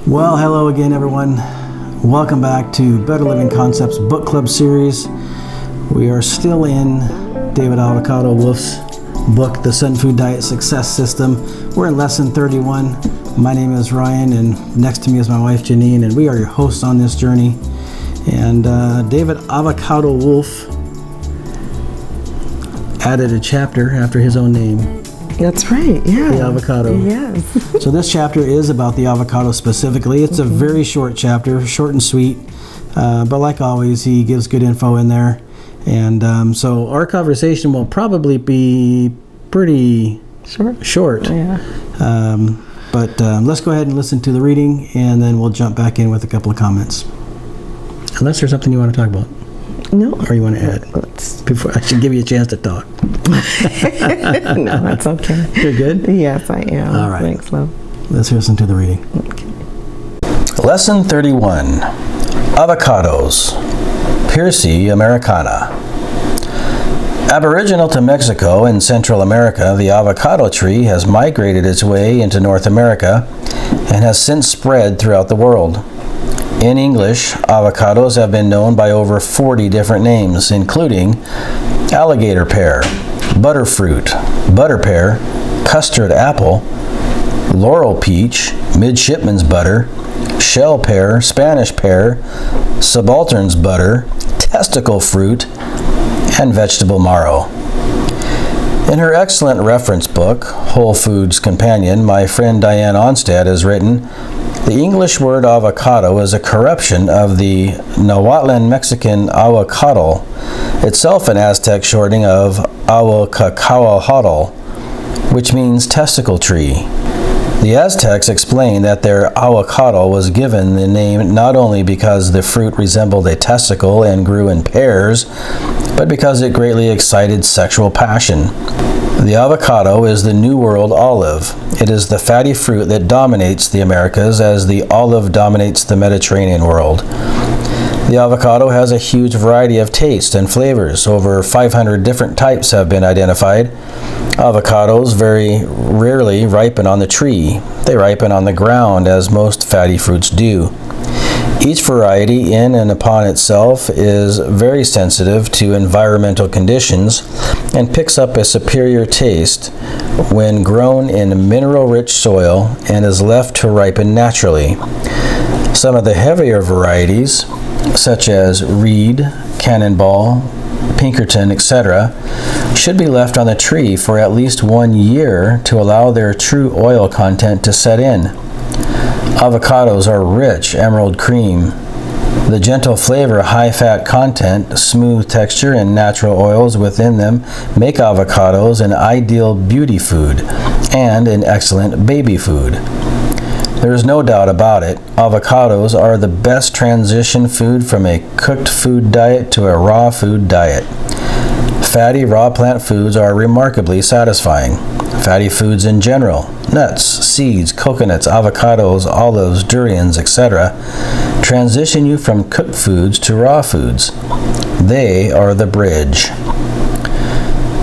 Well, hello again, everyone. Welcome back to Better Living Concepts Book Club series. We are still in David Avocado Wolfe's book, The Sunfood Diet Success System. We're in lesson 31. My name is Ryan, and next to me is my wife, Janene, and we are your hosts on this journey. And David Avocado Wolfe added a chapter after his own name. That's right, yeah. The avocado. Yes. So this chapter is about the avocado specifically. It's a very short chapter, short and sweet. But like always, he gives good info in there. And so our conversation will probably be pretty short. Yeah. But let's go ahead and listen to the reading, and then we'll jump back in with a couple of comments. Unless there's something you want to talk about. No. Or you want to add? Before I should give you a chance to talk. No, that's okay. You're good? Yes, I am. All right. Thanks, love. Let's listen to the reading. Okay. Lesson 31. Avocados. Piercy Americana. Aboriginal to Mexico and Central America, the avocado tree has migrated its way into North America and has since spread throughout the world. In English, avocados have been known by over 40 different names, including alligator pear, butterfruit, butter pear, custard apple, laurel peach, midshipman's butter, shell pear, Spanish pear, subaltern's butter, testicle fruit, and vegetable marrow. In her excellent reference book, Whole Foods Companion, my friend Diane Onstad has written, the English word avocado is a corruption of the Nahuatl Mexican aguacatl, itself an Aztec shortening of Ahuacacahuatl, which means testicle tree. The Aztecs explained that their avocado was given the name not only because the fruit resembled a testicle and grew in pairs, but because it greatly excited sexual passion. The avocado is the New World olive. It is the fatty fruit that dominates the Americas as the olive dominates the Mediterranean world. The avocado has a huge variety of tastes and flavors. Over 500 different types have been identified. Avocados very rarely ripen on the tree. They ripen on the ground, as most fatty fruits do. Each variety in and upon itself is very sensitive to environmental conditions and picks up a superior taste when grown in mineral-rich soil and is left to ripen naturally. Some of the heavier varieties, such as Reed, Cannonball, Pinkerton, etc., should be left on the tree for at least 1 year to allow their true oil content to set in. Avocados are rich emerald cream. The gentle flavor, high-fat content, smooth texture, and natural oils within them make avocados an ideal beauty food and an excellent baby food. There is no doubt about it, avocados are the best transition food from a cooked food diet to a raw food diet. Fatty raw plant foods are remarkably satisfying. Fatty foods in general, nuts, seeds, coconuts, avocados, olives, durians, etc., transition you from cooked foods to raw foods. They are the bridge.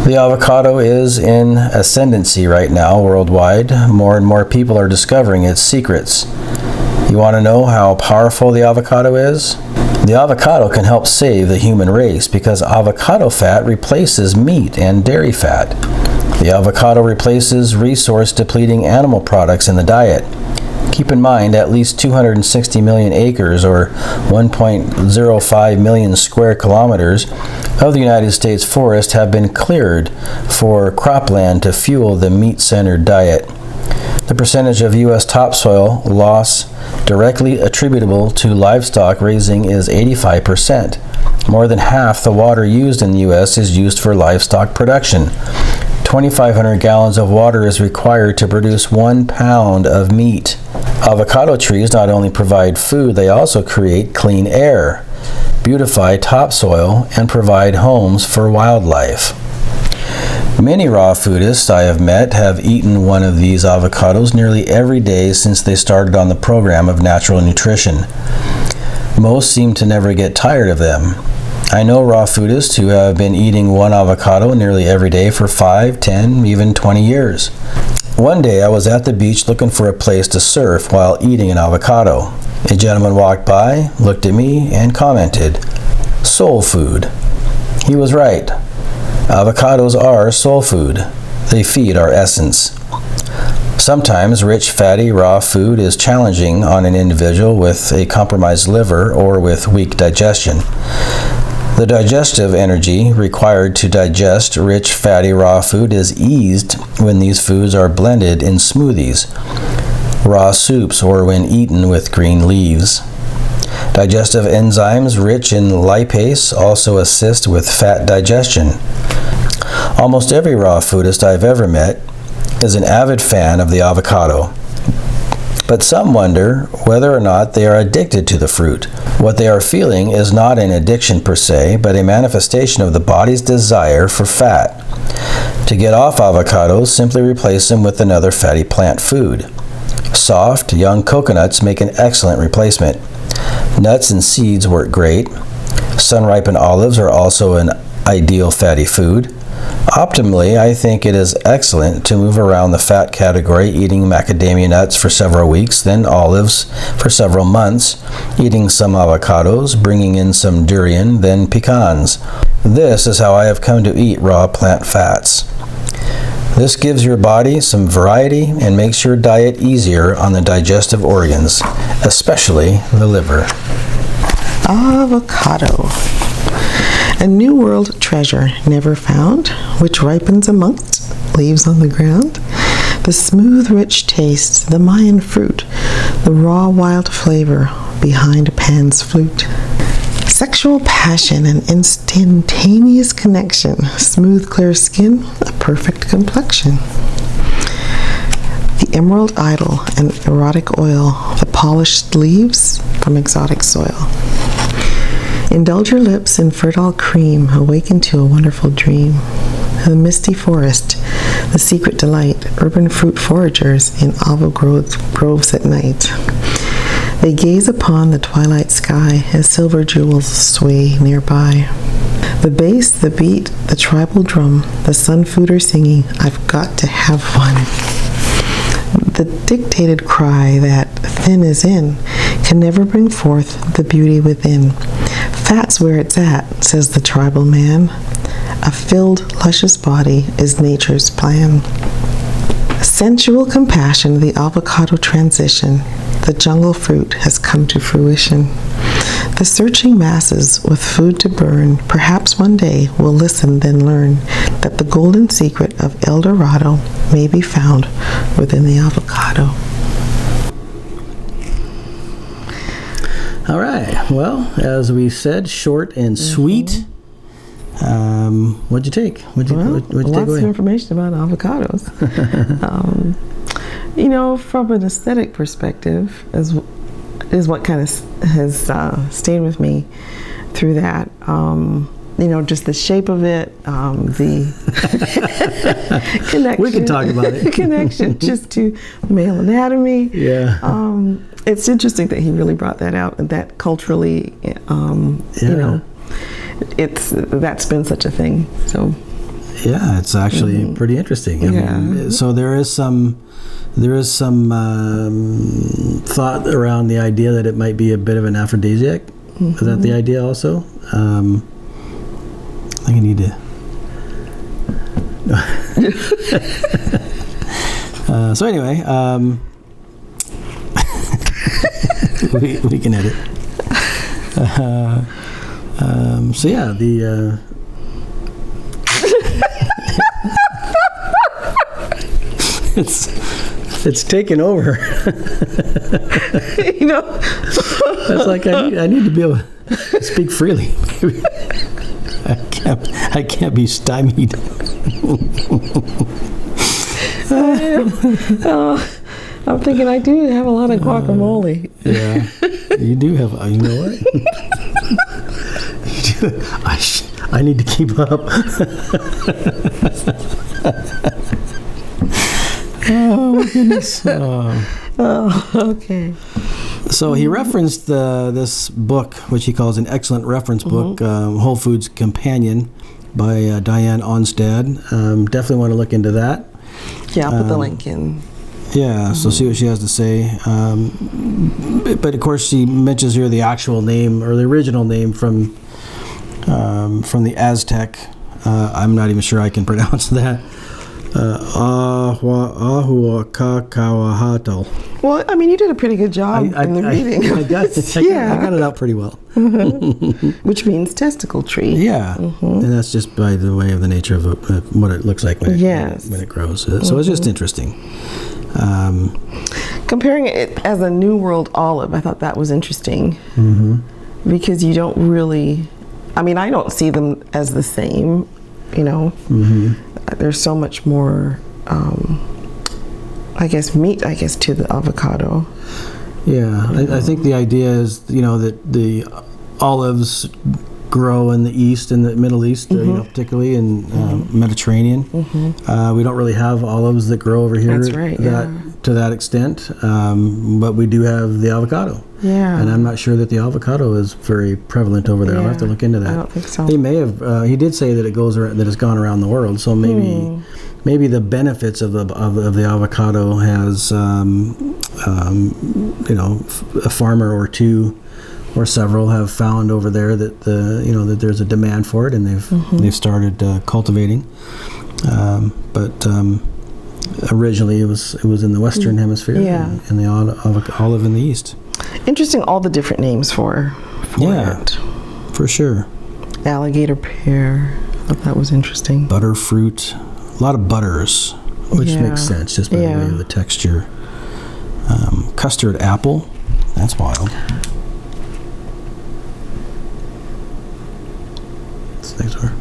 The avocado is in ascendancy right now worldwide. More and more people are discovering its secrets. You want to know how powerful the avocado is? The avocado can help save the human race because avocado fat replaces meat and dairy fat. The avocado replaces resource-depleting animal products in the diet. Keep in mind, at least 260 million acres, or 1.05 million square kilometers, of the United States forest have been cleared for cropland to fuel the meat-centered diet. The percentage of U.S. topsoil loss directly attributable to livestock raising is 85%. More than half the water used in the U.S. is used for livestock production. 2,500 gallons of water is required to produce 1 pound of meat. Avocado trees not only provide food, they also create clean air, beautify topsoil, and provide homes for wildlife. Many raw foodists I have met have eaten one of these avocados nearly every day since they started on the program of natural nutrition. Most seem to never get tired of them. I know raw foodists who have been eating one avocado nearly every day for 5, 10, even 20 years. One day I was at the beach looking for a place to surf while eating an avocado. A gentleman walked by, looked at me, and commented, "Soul food." He was right. Avocados are soul food. They feed our essence. Sometimes rich, fatty, raw food is challenging on an individual with a compromised liver or with weak digestion. The digestive energy required to digest rich, fatty, raw food is eased when these foods are blended in smoothies, raw soups, or when eaten with green leaves. Digestive enzymes rich in lipase also assist with fat digestion. Almost every raw foodist I've ever met is an avid fan of the avocado. But some wonder whether or not they are addicted to the fruit. What they are feeling is not an addiction per se, but a manifestation of the body's desire for fat. To get off avocados, simply replace them with another fatty plant food. Soft, young coconuts make an excellent replacement. Nuts and seeds work great. Sun-ripened olives are also an ideal fatty food. Optimally, I think it is excellent to move around the fat category, eating macadamia nuts for several weeks, then olives for several months, eating some avocados, bringing in some durian, then pecans. This is how I have come to eat raw plant fats. This gives your body some variety and makes your diet easier on the digestive organs, especially the liver. Avocado. A new world treasure never found, which ripens amongst leaves on the ground. The smooth, rich taste, the Mayan fruit, the raw, wild flavor behind Pan's flute. Sexual passion and instantaneous connection, smooth, clear skin, a perfect complexion. The emerald idol and erotic oil, the polished leaves from exotic soil. Indulge your lips in fertile cream, awaken to a wonderful dream. The misty forest, the secret delight, urban fruit foragers in groves at night. They gaze upon the twilight sky as silver jewels sway nearby. The bass, the beat, the tribal drum, the sunfooder singing, "I've got to have one." The dictated cry that thin is in can never bring forth the beauty within. Fat's where it's at, says the tribal man. A filled, luscious body is nature's plan. Sensual compassion, the avocado transition, the jungle fruit has come to fruition. The searching masses with food to burn, perhaps one day will listen then learn that the golden secret of El Dorado may be found within the avocado. All right. Well, as we said, short and sweet. What'd you take? What'd you take Lots away? of information about avocados. From an aesthetic perspective, is what kind of has stayed with me through that. Just the shape of it, the connection. We can talk about it. Connection just to male anatomy. Yeah. It's interesting that he really brought that out, and that culturally, that's been such a thing. So. Yeah, it's actually pretty interesting. I mean, so there is some thought around the idea that it might be a bit of an aphrodisiac. Is that the idea also? I think I need to. So anyway, we can edit. So yeah, the. It's taken over. It's like I need to be able to speak freely. I can't be stymied. I'm thinking I do have a lot of guacamole. Yeah, you do have. You know what? You do. I need to keep up. Oh my goodness. Okay. So he referenced this book, which he calls an excellent reference book, Whole Foods Companion by Diane Onstad. Definitely want to look into that. Yeah, I'll put the link in. Yeah, so see what she has to say. But of course, she mentions here the actual name or the original name from the Aztec. I'm not even sure I can pronounce that. Ahuacacauahatl. Well, I mean, you did a pretty good job in the reading. I got it out pretty well. Which means testicle tree. Yeah, and that's just by the way of the nature of what it looks like when it grows. So it's just interesting. Comparing it as a New World olive, I thought that was interesting because you don't really, I mean, I don't see them as the same, you know. There's so much more, meat, to the avocado. Yeah, I think the idea is, that the olives grow in the East, in the Middle East, particularly in Mediterranean. We don't really have olives that grow over here. That's right, to that extent, but we do have the avocado. Yeah. And I'm not sure that the avocado is very prevalent over there. I'll have to look into that. I don't think so. They may have. He did say that it goes around, that it's gone around the world. So maybe the benefits of the avocado has a farmer or two or several have found over there that that there's a demand for it, and they've started cultivating. But originally it was in the Western Hemisphere, and the olive in the East. Interesting, all the different names for it. For sure. Alligator pear. I thought that was interesting. Butterfruit. A lot of butters, which makes sense just by the way of the texture. Custard apple. That's wild. These are.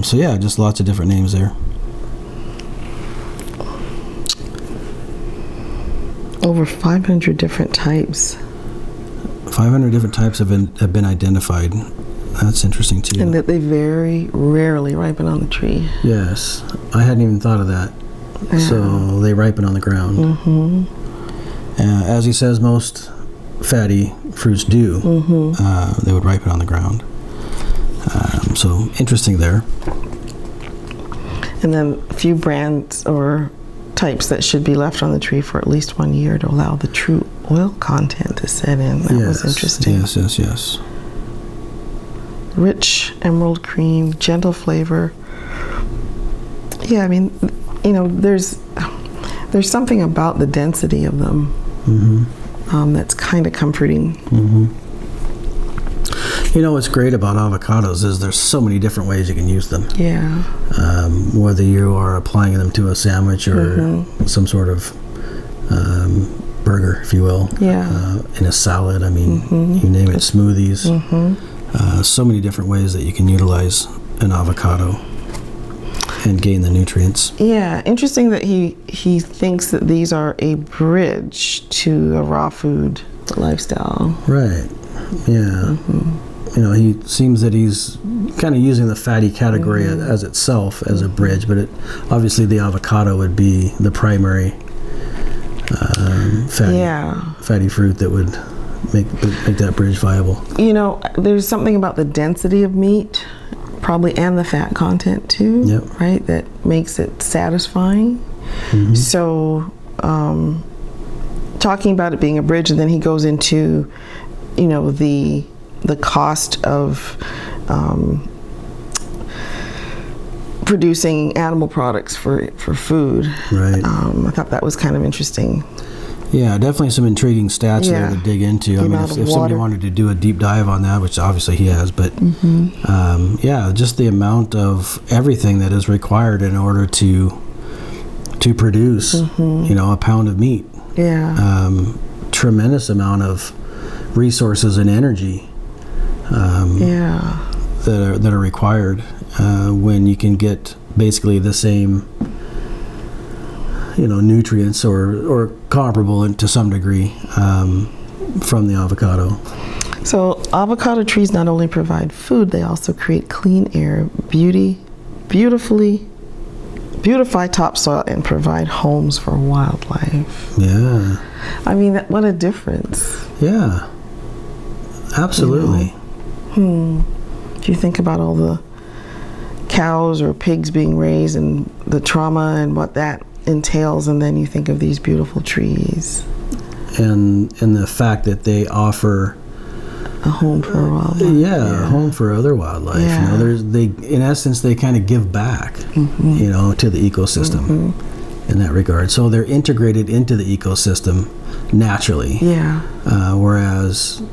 So yeah, just lots of different names there. Over 500 different types. 500 different types have been identified. That's interesting too. And that they very rarely ripen on the tree. Yes, I hadn't even thought of that. Yeah. So they ripen on the ground. As he says, most fatty fruits do. They would ripen on the ground. So interesting there. And then a few brands or types that should be left on the tree for at least 1 year to allow the true oil content to set in. That was interesting. Yes. Rich emerald cream, gentle flavor. Yeah, I mean, there's something about the density of them that's kind of comforting. What's great about avocados is there's so many different ways you can use them. Yeah. Whether you are applying them to a sandwich or some sort of burger, if you will. Yeah. In a salad, I mean, you name it, smoothies. So many different ways that you can utilize an avocado and gain the nutrients. Yeah, interesting that he thinks that these are a bridge to a raw food lifestyle. Right. Yeah. He seems that he's kind of using the fatty category as itself as a bridge, but obviously the avocado would be the primary fatty fruit that would make that bridge viable. There's something about the density of meat, probably, and the fat content too, right? That makes it satisfying. So, talking about it being a bridge, and then he goes into, the cost of producing animal products for food. Right. I thought that was kind of interesting. Yeah, definitely some intriguing stats there to dig into. I mean, if somebody wanted to do a deep dive on that, which obviously he has, but just the amount of everything that is required in order to produce, a pound of meat. Yeah. Tremendous amount of resources and energy. That are required when you can get basically the same nutrients or comparable to some degree from the avocado. So avocado trees not only provide food, they also create clean air, beautify topsoil, and provide homes for wildlife. Yeah. I mean, what a difference. Yeah. Absolutely. Do you think about all the cows or pigs being raised and the trauma and what that entails, and then you think of these beautiful trees. And the fact that they offer a home for wildlife. A home for other wildlife. Yeah. You know, they in essence they kind of give back, you know, to the ecosystem in that regard. So they're integrated into the ecosystem naturally. Yeah. Whereas,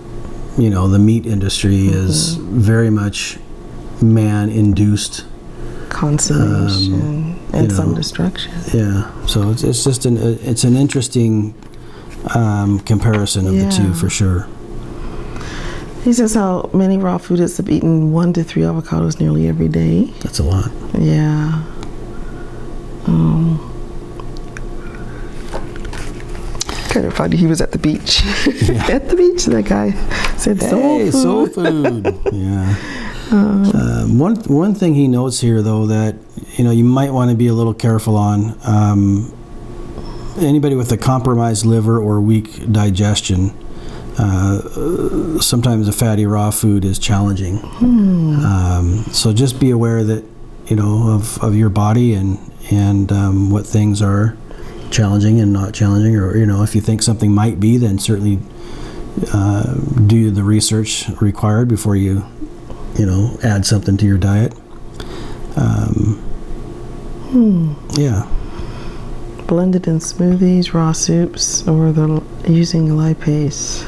you know, the meat industry is very much man-induced consummation and some destruction. Yeah. So it's just an interesting comparison of the two for sure. He says how many raw foodists have eaten 1 to 3 avocados nearly every day. That's a lot. Yeah. Kind of funny. He was at the beach. At the beach, that guy said, soul food. Yeah. One thing he notes here, though, that you know you might want to be a little careful on. Anybody with a compromised liver or weak digestion, sometimes a fatty raw food is challenging. So just be aware that, you know, of your body and what things are challenging and not challenging, or, you know, if you think something might be, then certainly do the research required before you know, add something to your diet. Yeah. Blended in smoothies, raw soups, or using lipase.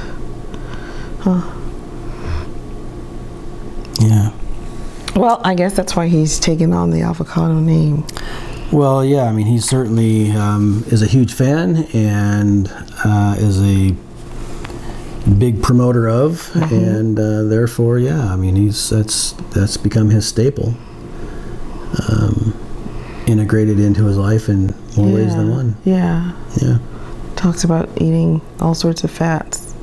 Yeah. Well, I guess that's why he's taken on the avocado name. Well, yeah, I mean, he certainly is a huge fan and is a big promoter of, and therefore, yeah, I mean, that's become his staple, integrated into his life in more ways than one. Yeah. Yeah. Talks about eating all sorts of fats.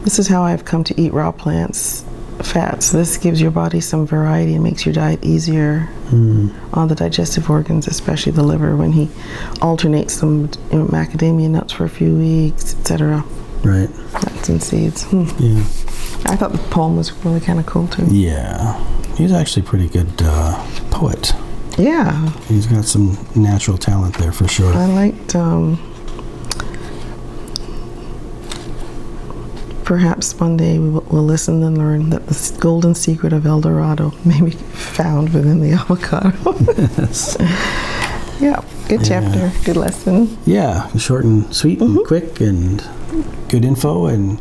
This is how I've come to eat raw plants. Fats. This gives your body some variety and makes your diet easier on the digestive organs, especially the liver, when he alternates some macadamia nuts for a few weeks, etc. Right. Nuts and seeds. Yeah. I thought the poem was really kind of cool too. Yeah. He's actually a pretty good poet. Yeah. He's got some natural talent there for sure. I liked perhaps one day we'll listen and learn that the golden secret of El Dorado may be found within the avocado. Yes. Yeah, good chapter, good lesson. Yeah, short and sweet and quick and good info, and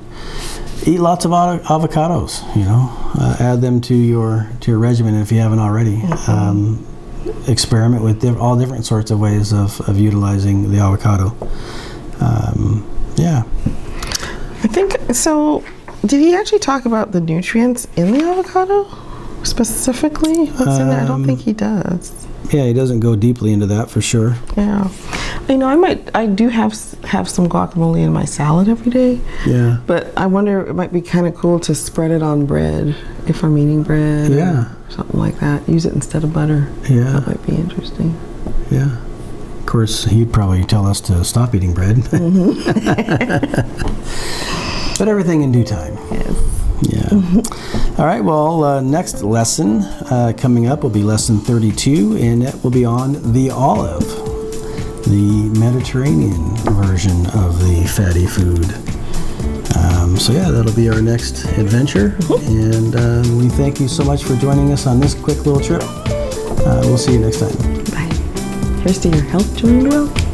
eat lots of avocados, you know. Add them to your regimen if you haven't already. Experiment with all different sorts of ways of utilizing the avocado. Yeah. I think so. Did he actually talk about the nutrients in the avocado specifically? What's in there? I don't think he does. Yeah, he doesn't go deeply into that for sure. Yeah, you know, I do have some guacamole in my salad every day. Yeah. But I wonder, it might be kind of cool to spread it on bread if I'm eating bread. Yeah. Or something like that. Use it instead of butter. Yeah. That might be interesting. Yeah. Of course, he'd probably tell us to stop eating bread. But everything in due time. Yes. Yeah. All right, well, next lesson coming up will be lesson 32, and it will be on the olive, the Mediterranean version of the fatty food. So yeah, that'll be our next adventure, and we thank you so much for joining us on this quick little trip. We'll see you next time. Bye. Here's to your health, joy, and wealth.